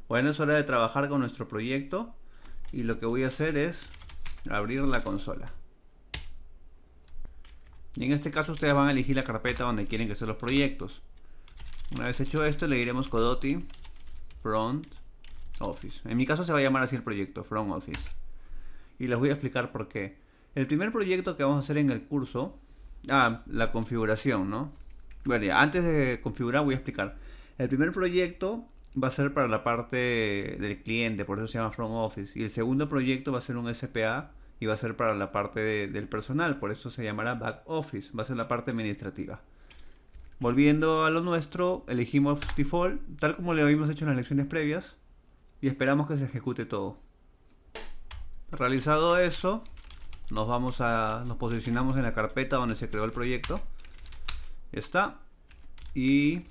Bueno, es hora de trabajar con nuestro proyecto y lo que voy a hacer es abrir la consola. Y en este caso ustedes van a elegir la carpeta donde quieren que sean los proyectos. Una vez hecho esto, le diremos Codoti Front Office. En mi caso se va a llamar así el proyecto, Front Office. Y les voy a explicar por qué. El primer proyecto que vamos a hacer en el curso, la configuración, ¿no? Bueno, ya, antes de configurar voy a explicar. El primer proyecto va a ser para la parte del cliente, por eso se llama Front Office. Y el segundo proyecto va a ser un SPA y va a ser para la parte del personal, por eso se llamará Back Office, va a ser la parte administrativa. Volviendo a lo nuestro, elegimos Default, tal como lo habíamos hecho en las lecciones previas, y esperamos que se ejecute todo. Realizado eso, nos posicionamos en la carpeta donde se creó el proyecto. Ya está. Y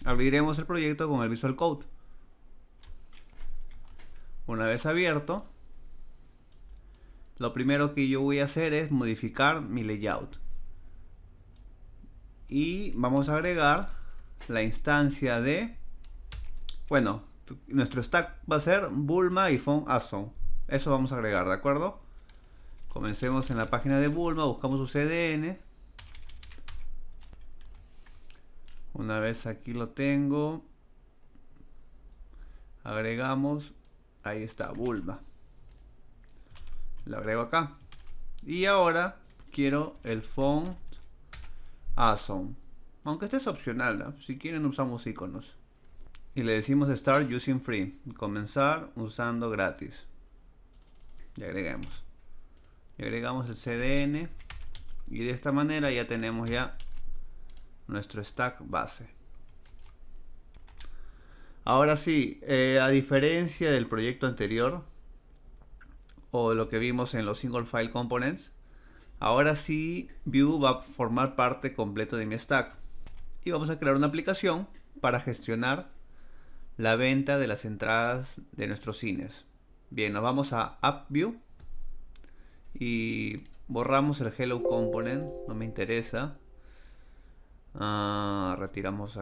abriremos el proyecto con el Visual Code. Una vez abierto, lo primero que yo voy a hacer es modificar mi layout. Y vamos a agregar la instancia de... Bueno, nuestro stack va a ser Bulma y Phone Awesome. Eso vamos a agregar, ¿de acuerdo? Comencemos en la página de Bulma, buscamos su CDN. Una vez aquí lo tengo, agregamos, ahí está, Bulma. Lo agrego acá. Y ahora quiero el font Awesome. Aunque este es opcional, ¿no? Si quieren usamos iconos. Y le decimos Start Using Free. Comenzar usando gratis. Y agregamos. Y agregamos el CDN. Y de esta manera ya tenemos ya nuestro stack base. Ahora sí, a diferencia del proyecto anterior o lo que vimos en los single file components, ahora sí Vue va a formar parte completo de mi stack y vamos a crear una aplicación para gestionar la venta de las entradas de nuestros cines. Bien, nos vamos a App View y borramos el Hello Component, no me interesa. Retiramos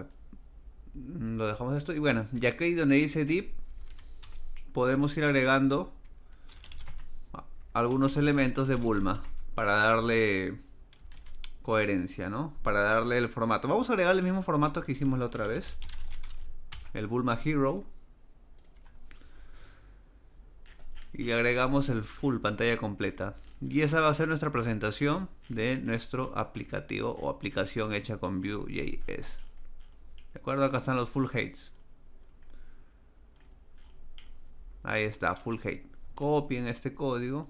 lo dejamos esto y bueno, ya que ahí donde dice div podemos ir agregando algunos elementos de Bulma para darle coherencia, ¿no? Para darle el formato. Vamos a agregar el mismo formato que hicimos la otra vez, el Bulma Hero, y le agregamos el full pantalla completa. Y esa va a ser nuestra presentación de nuestro aplicativo o aplicación hecha con Vue.js. ¿De acuerdo? Acá están los full heights. Ahí está, full height. Copien este código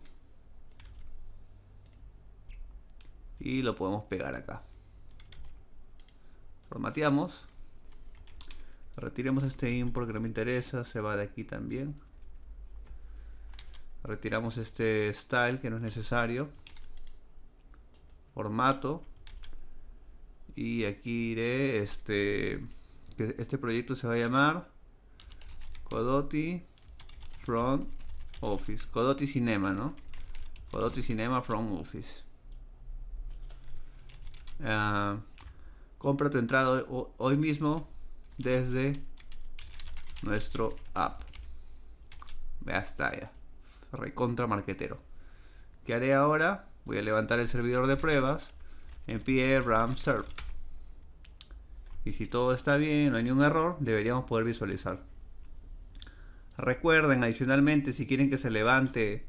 y lo podemos pegar acá. Formateamos. Retiremos este import que no me interesa, se va de aquí también. Retiramos este style que no es necesario. Formato. Y aquí iré que este proyecto se va a llamar Codoti Front Office. Codoti Cinema, ¿no? Codoti Cinema Front Office. Compra tu entrada hoy mismo desde nuestro app. Ya está, ya. Recontra marquetero. ¿Qué haré ahora? Voy a levantar el servidor de pruebas. Npm ram serve. Y si todo está bien, no hay ningún error, deberíamos poder visualizar. Recuerden, adicionalmente, si quieren que se levante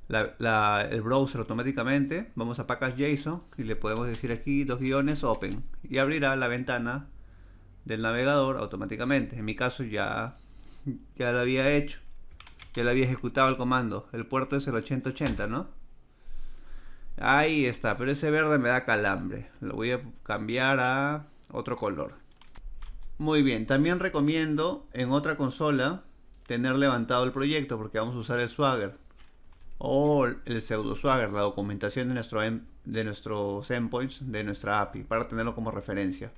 el browser automáticamente, vamos a package.json y le podemos decir aquí dos guiones open y abrirá la ventana del navegador automáticamente. En mi caso ya lo había hecho, ya lo había ejecutado el comando. El puerto es el 8080, ¿no? Ahí está, pero ese verde me da calambre. Lo voy a cambiar a otro color. Muy bien, también recomiendo en otra consola tener levantado el proyecto porque vamos a usar el Swagger o el pseudo Swagger, la documentación de nuestros endpoints, de nuestra API, para tenerlo como referencia.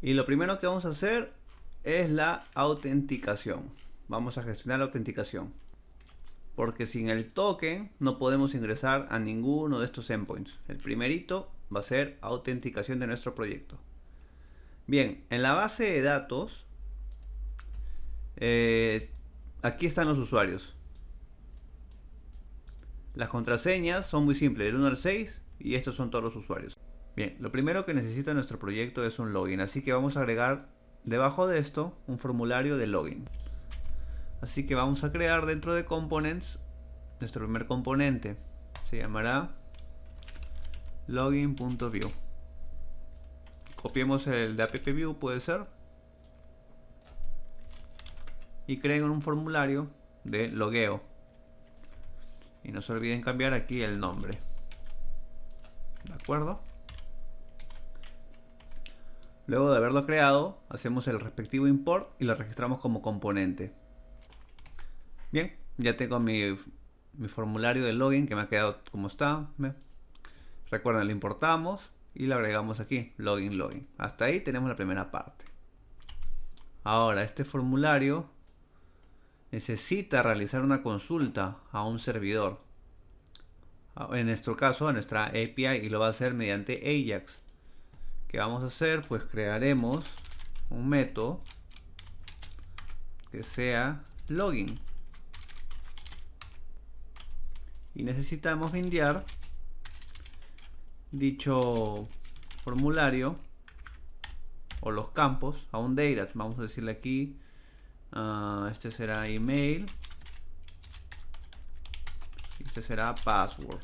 Y lo primero que vamos a hacer es la autenticación. Vamos a gestionar la autenticación, porque sin el token no podemos ingresar a ninguno de estos endpoints. El primerito va a ser autenticación de nuestro proyecto. Bien, en la base de datos aquí están los usuarios. Las contraseñas son muy simples, del 1 al 6, y estos son todos los usuarios. Bien, lo primero que necesita nuestro proyecto es un login, así que vamos a agregar debajo de esto un formulario de login. Así que vamos a crear dentro de Components nuestro primer componente. Se llamará login.view. Copiemos el de app-view, puede ser, y creen un formulario de logueo. Y no se olviden cambiar aquí el nombre. ¿De acuerdo? Luego de haberlo creado, hacemos el respectivo import y lo registramos como componente. Bien, ya tengo mi formulario de login que me ha quedado como está. Recuerden, lo importamos y lo agregamos aquí, login. Hasta ahí tenemos la primera parte. Ahora, este formulario necesita realizar una consulta a un servidor. En nuestro caso, a nuestra API, y lo va a hacer mediante Ajax. ¿Qué vamos a hacer? Pues crearemos un método que sea login. Y necesitamos enviar dicho formulario o los campos a un data. Vamos a decirle aquí, este será email, este será password.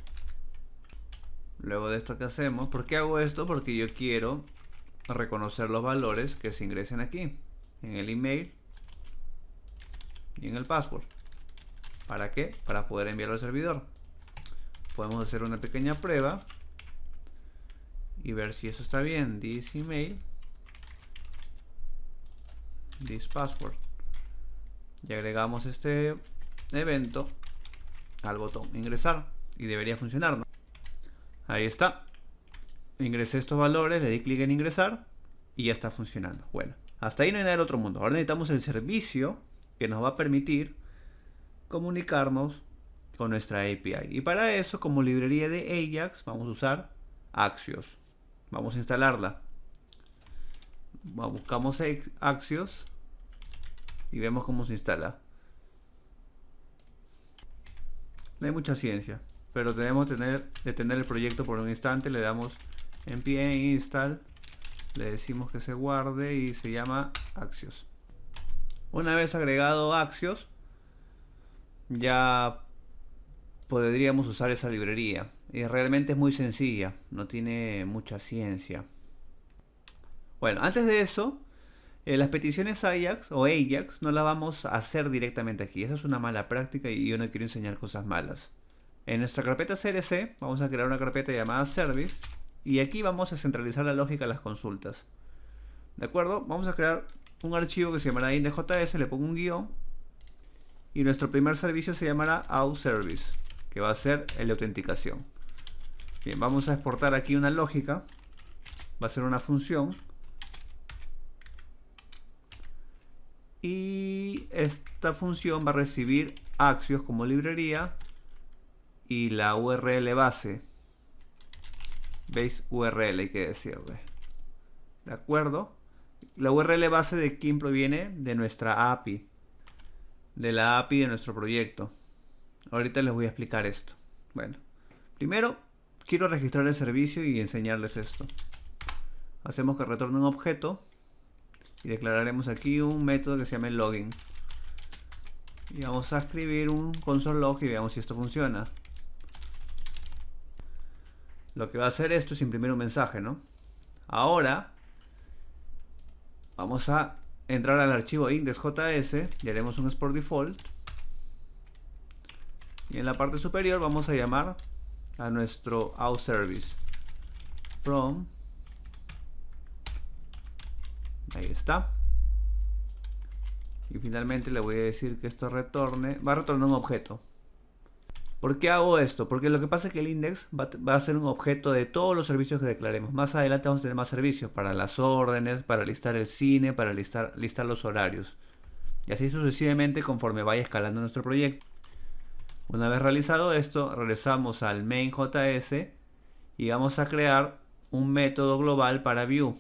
Luego de esto, ¿qué hacemos? ¿Por qué hago esto? Porque yo quiero reconocer los valores que se ingresen aquí en el email y en el password. ¿Para qué? Para poder enviarlo al servidor. Podemos hacer una pequeña prueba y ver si eso está bien. This email, this password, y agregamos este evento al botón ingresar y debería funcionar, ¿no? Ahí está, ingresé estos valores, le di clic en ingresar y ya está funcionando. Bueno, hasta ahí no hay nada del otro mundo. Ahora necesitamos el servicio que nos va a permitir comunicarnos con nuestra API, y para eso, como librería de Ajax, vamos a usar Axios. Vamos a instalarla. Buscamos Axios y vemos cómo se instala. No hay mucha ciencia, pero tenemos que detener el proyecto por un instante. Le damos npm install, le decimos que se guarde y se llama Axios. Una vez agregado Axios, ya podríamos usar esa librería, y realmente es muy sencilla, no tiene mucha ciencia. Bueno, antes de eso, las peticiones Ajax o Ajax no las vamos a hacer directamente aquí. Esa es una mala práctica y yo no quiero enseñar cosas malas. En nuestra carpeta CLC vamos a crear una carpeta llamada service, y aquí vamos a centralizar la lógica de las consultas. ¿De acuerdo? Vamos a crear un archivo que se llamará index.js, le pongo un guión, y nuestro primer servicio se llamará authService, que va a ser el de autenticación. Bien, vamos a exportar aquí una lógica, va a ser una función, y esta función va a recibir Axios como librería y la URL base URL, hay que decirle. ¿De acuerdo? La URL base de quién proviene, de nuestra API, de la API de nuestro proyecto. Ahorita les voy a explicar esto. Bueno, primero quiero registrar el servicio y enseñarles esto. Hacemos que retorne un objeto y declararemos aquí un método que se llame login. Y vamos a escribir un console log y veamos si esto funciona. Lo que va a hacer esto es imprimir un mensaje, ¿no? Ahora vamos a entrar al archivo index.js y haremos un export default. Y en la parte superior vamos a llamar a nuestro authService from. Ahí está. Y finalmente le voy a decir que esto retorne, va a retornar un objeto. ¿Por qué hago esto? Porque lo que pasa es que el index va a ser un objeto de todos los servicios que declaremos. Más adelante vamos a tener más servicios para las órdenes, para listar el cine, para listar los horarios. Y así sucesivamente conforme vaya escalando nuestro proyecto. Una vez realizado esto, regresamos al main.js y vamos a crear un método global para view,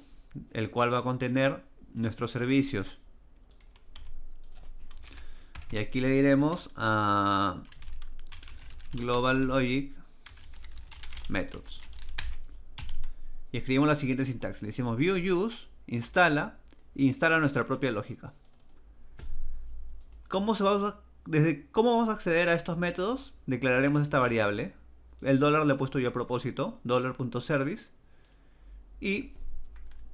el cual va a contener nuestros servicios. Y aquí le diremos a Global Logic Methods. Y escribimos la siguiente sintaxis. Le decimos view use, instala, e instala nuestra propia lógica. ¿Cómo vamos a acceder a estos métodos? Declararemos esta variable. El dólar le he puesto yo a propósito, $.service. ¿Y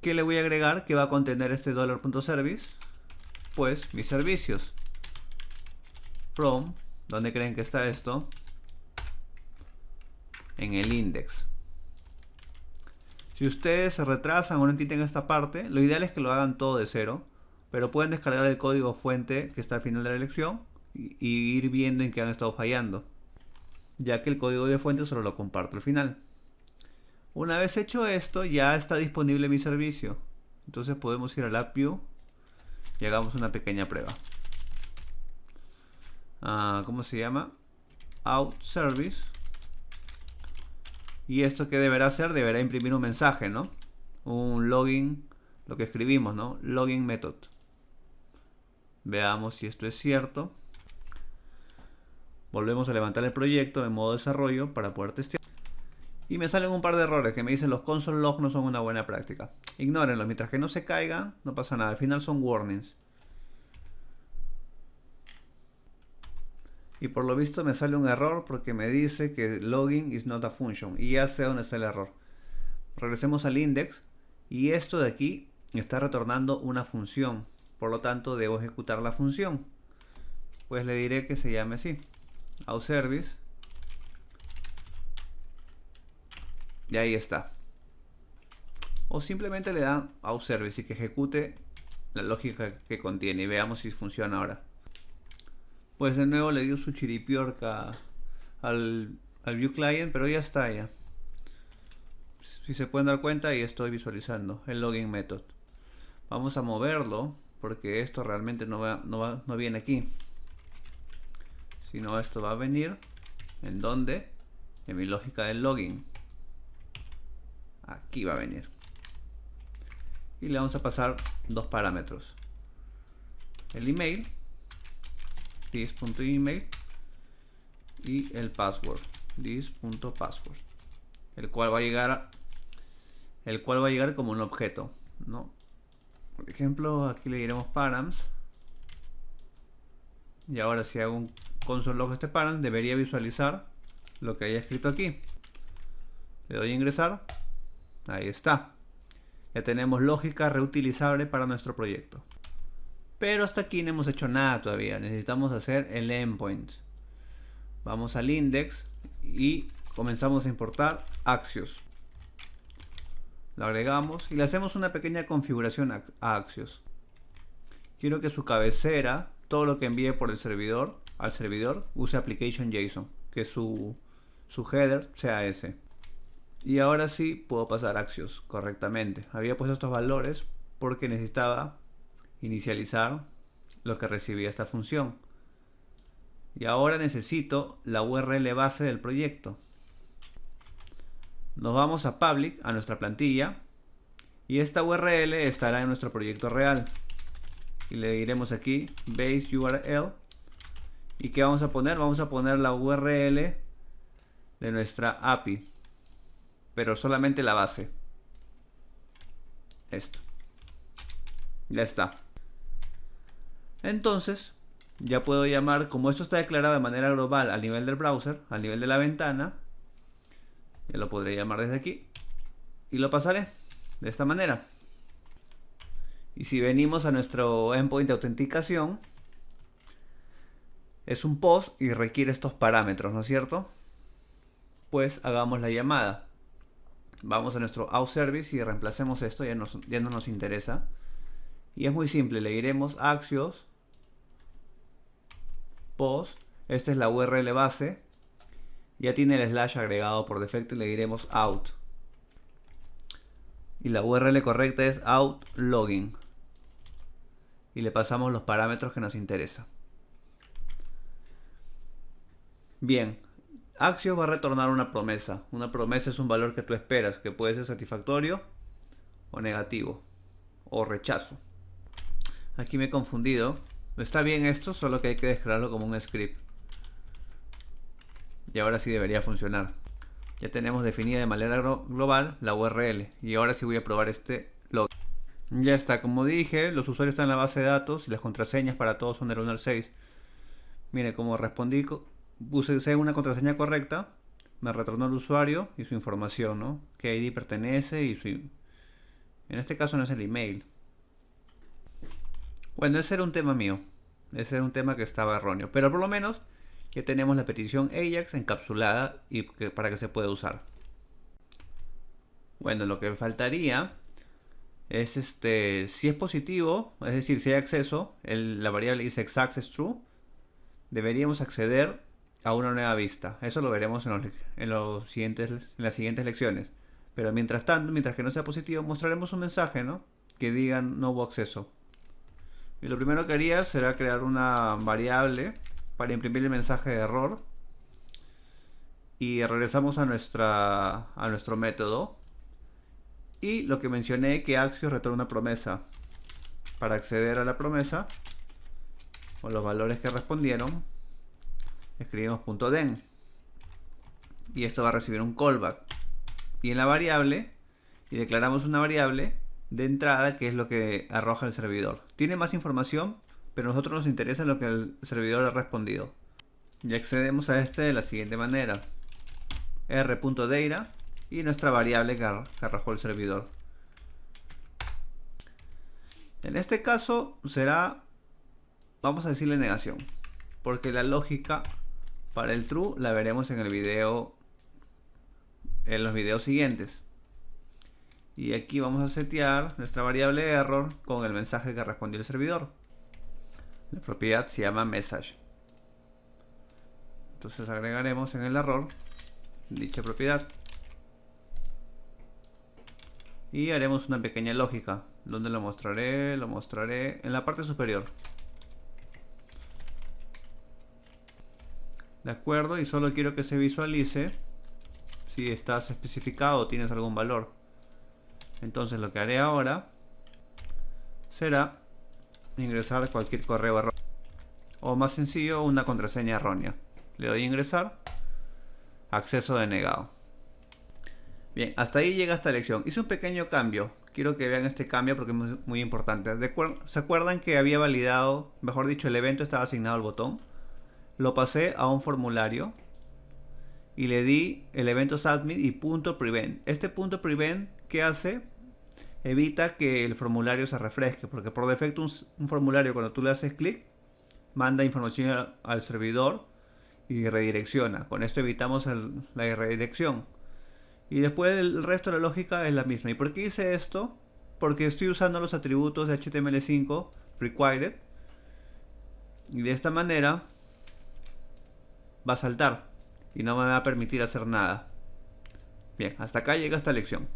qué le voy a agregar que va a contener este $.service? Pues mis servicios. From, ¿dónde creen que está esto? En el index. Si ustedes se retrasan o no entienden esta parte, lo ideal es que lo hagan todo de cero, pero pueden descargar el código fuente que está al final de la lección y ir viendo en qué han estado fallando, ya que el código de fuente solo lo comparto al final. Una vez hecho esto, ya está disponible mi servicio. Entonces podemos ir al App View y hagamos una pequeña prueba. ¿Cómo se llama? Out Service. Y esto que deberá hacer, deberá imprimir un mensaje, ¿no? Un login, lo que escribimos, ¿no? Login method. Veamos si esto es cierto. Volvemos a levantar el proyecto en modo desarrollo para poder testear. Y me salen un par de errores que me dicen los console log no son una buena práctica. Ignórenlos, mientras que no se caigan, no pasa nada. Al final son warnings. Y por lo visto me sale un error porque me dice que login is not a function. Y ya sé dónde está el error. Regresemos al index. Y esto de aquí está retornando una función. Por lo tanto debo ejecutar la función. Pues le diré que se llame así. outService. Y ahí está. O simplemente le dan outService y que ejecute la lógica que contiene. Y veamos si funciona ahora. Pues de nuevo le dio su chiripiorca al View Client, pero ya está ya. Si se pueden dar cuenta, ahí estoy visualizando el login method. Vamos a moverlo porque esto realmente no viene aquí. Sino esto va a venir ¿en dónde? En mi lógica del login. Aquí va a venir. Y le vamos a pasar dos parámetros. El email, this.email, y el password, this.password, el cual va a llegar como un objeto, ¿no? Por ejemplo, aquí le diremos params. Y ahora si hago un console log este params, debería visualizar lo que haya escrito aquí. Le doy a ingresar. Ahí está. Ya tenemos lógica reutilizable para nuestro proyecto. Pero hasta aquí no hemos hecho nada todavía. Necesitamos hacer el endpoint. Vamos al index y comenzamos a importar Axios. Lo agregamos y le hacemos una pequeña configuración a Axios. Quiero que su cabecera, todo lo que envíe por el servidor al servidor, use application JSON, que su header sea ese. Y ahora sí puedo pasar Axios correctamente. Había puesto estos valores porque necesitaba inicializar lo que recibía esta función. Y ahora necesito la URL base del proyecto. Nos vamos a public, a nuestra plantilla, y esta URL estará en nuestro proyecto real. Y le diremos aquí base URL. ¿Y qué vamos a poner? Vamos a poner la URL de nuestra API, pero solamente la base. Esto. Ya está. Entonces, ya puedo llamar, como esto está declarado de manera global al nivel del browser, al nivel de la ventana, ya lo podré llamar desde aquí y lo pasaré de esta manera. Y si venimos a nuestro endpoint de autenticación, es un post y requiere estos parámetros, ¿no es cierto? Pues hagamos la llamada. Vamos a nuestro outService y reemplacemos esto, ya no nos interesa. Y es muy simple, le diremos Axios post, esta es la URL base, ya tiene el slash agregado por defecto y le diremos out. Y la URL correcta es out login. Y le pasamos los parámetros que nos interesa. Bien, Axios va a retornar una promesa. Una promesa es un valor que tú esperas, que puede ser satisfactorio o negativo o rechazo. Aquí me he confundido Está bien esto, solo que hay que descargarlo como un script. Y ahora sí debería funcionar. Ya tenemos definida de manera global la URL. Y ahora sí voy a probar este login. Ya está, como dije, los usuarios están en la base de datos y las contraseñas para todos son del 1 al 6. Mire, como respondí, puse una contraseña correcta, me retornó el usuario y su información, ¿no? Qué ID pertenece y su... En este caso no es el email. Bueno, ese era un tema mío. Ese era un tema que estaba erróneo. Pero por lo menos ya tenemos la petición AJAX encapsulada y para que se pueda usar. Bueno, lo que faltaría es si es positivo, es decir, si hay acceso, la variable dice xAccessTrue, deberíamos acceder a una nueva vista. Eso lo veremos en las siguientes lecciones. Pero mientras tanto, mientras que no sea positivo, mostraremos un mensaje, ¿no? Que diga no hubo acceso. Y lo primero que haría será crear una variable para imprimir el mensaje de error. Y regresamos a nuestro método. Y lo que mencioné, que Axios retorna una promesa. Para acceder a la promesa, o los valores que respondieron, escribimos .den. Y esto va a recibir un callback. Y en la variable, y declaramos una variable de entrada que es lo que arroja el servidor. Tiene más información, pero a nosotros nos interesa lo que el servidor ha respondido. Y accedemos a este de la siguiente manera: r.data y nuestra variable que arrojó el servidor. En este caso será, vamos a decirle negación, porque la lógica para el true la veremos en el video, en los videos siguientes. Y aquí vamos a setear nuestra variable error con el mensaje que respondió el servidor. La propiedad se llama message. Entonces agregaremos en el error dicha propiedad. Y haremos una pequeña lógica. ¿Dónde lo mostraré? Lo mostraré en la parte superior. De acuerdo, y solo quiero que se visualice si estás especificado o tienes algún valor. Entonces lo que haré ahora será ingresar cualquier correo erróneo, o más sencillo, una contraseña errónea. Le doy a ingresar, acceso denegado. Bien, hasta ahí llega esta lección. Hice un pequeño cambio. Quiero que vean este cambio porque es muy importante. ¿Se acuerdan que había validado, mejor dicho, el evento estaba asignado al botón? Lo pasé a un formulario y le di el evento submit y .prevent. Este .prevent, ¿qué hace? Evita que el formulario se refresque, porque por defecto un formulario, cuando tú le haces clic, manda información al servidor y redirecciona. Con esto evitamos la redirección. Y después el resto de la lógica es la misma. ¿Y por qué hice esto? Porque estoy usando los atributos de HTML5 required, y de esta manera va a saltar y no me va a permitir hacer nada. Bien, hasta acá llega esta lección.